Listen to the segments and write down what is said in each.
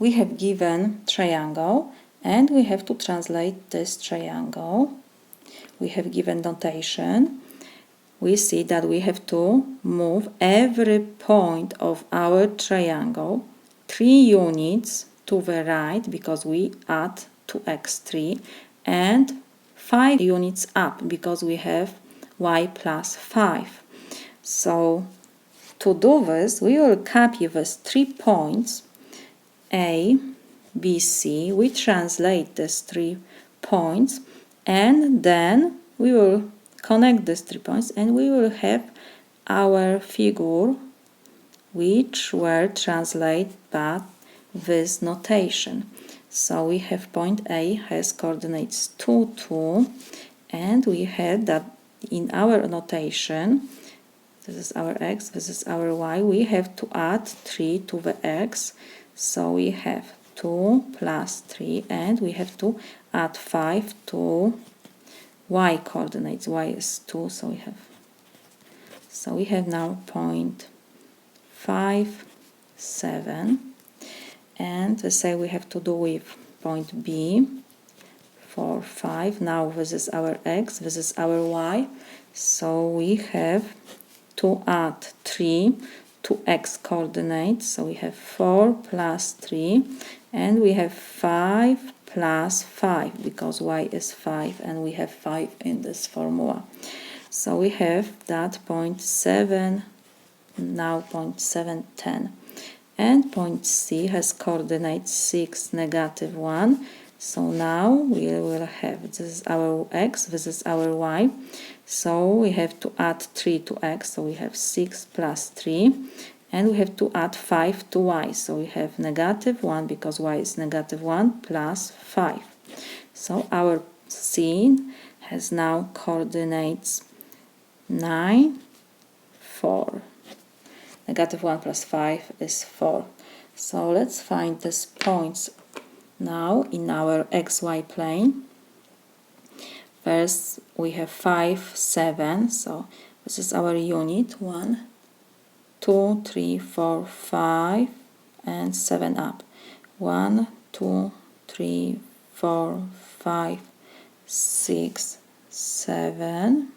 We have given triangle and we have to translate this triangle. We have given notation. We see that we have to move every point of our triangle 3 units to the right because we add 2x3 and 5 units up because we have y plus 5. So to do this, we will copy these 3 points A, B, C. We translate these 3 points and then we will connect these 3 points and we will have our figure which were translated by this notation. So we have point A has coordinates 2, 2 and we had that in our notation, this is our x, this is our y, we have to add 3 to the x. So we have 2 plus 3 and we have to add 5 to y coordinates. Y is 2, so we have now point 5, 7 and the same we have to do with point B 4, 5. Now this is our x, this is our y, so we have to add 3 to x coordinates, so we have 4 plus 3 and we have 5 plus 5 because y is 5 and we have 5 in this formula. So we have that point 7, now point 7, 10. And point C has coordinates 6, negative 1. So now we will have, this is our x, this is our y. So we have to add 3 to x, so we have 6 plus 3. And we have to add 5 to y, so we have negative 1 because y is negative 1 plus 5. So our C has now coordinates 9, 4. Negative 1 plus 5 is 4. So let's find these points now in our xy plane. First we have 5, 7, so this is our unit, 1, 2, 3, 4, 5 and 7 up. 1, 2, 3, 4, 5, 6, 7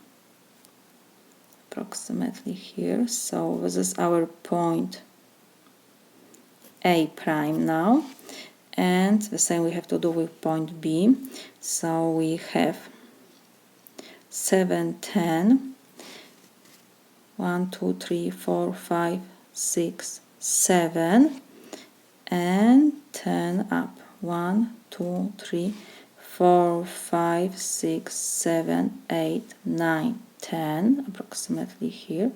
approximately here. So this is our point A prime now, and the same we have to do with point B. So we have 7, 10, 1, 2, 3, 4, 5, 6, 7 and 10 up. 1, 2, 3, 4, 5, 6, 7, 8, 9, 10 approximately here.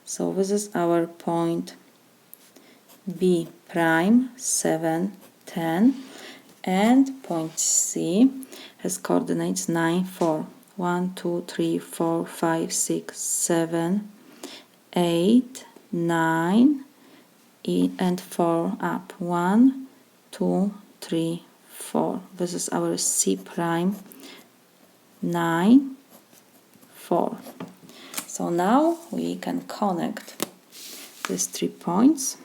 So this is our point B prime, 7, 10 and point C has coordinates 9, 4. 1, 2, 3, 4, 5, 6, 7, 8, 9 and 4 up. 1, 2, 3, 4. This is our C prime, 9, 4. So now we can connect these 3 points.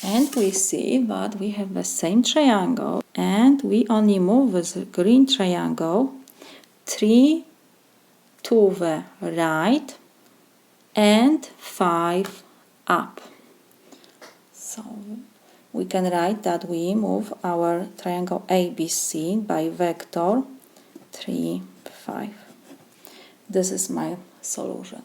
And we see that we have the same triangle and we only move this green triangle 3 to the right and 5 up. So we can write that we move our triangle ABC by vector 3, 5. This is my solution.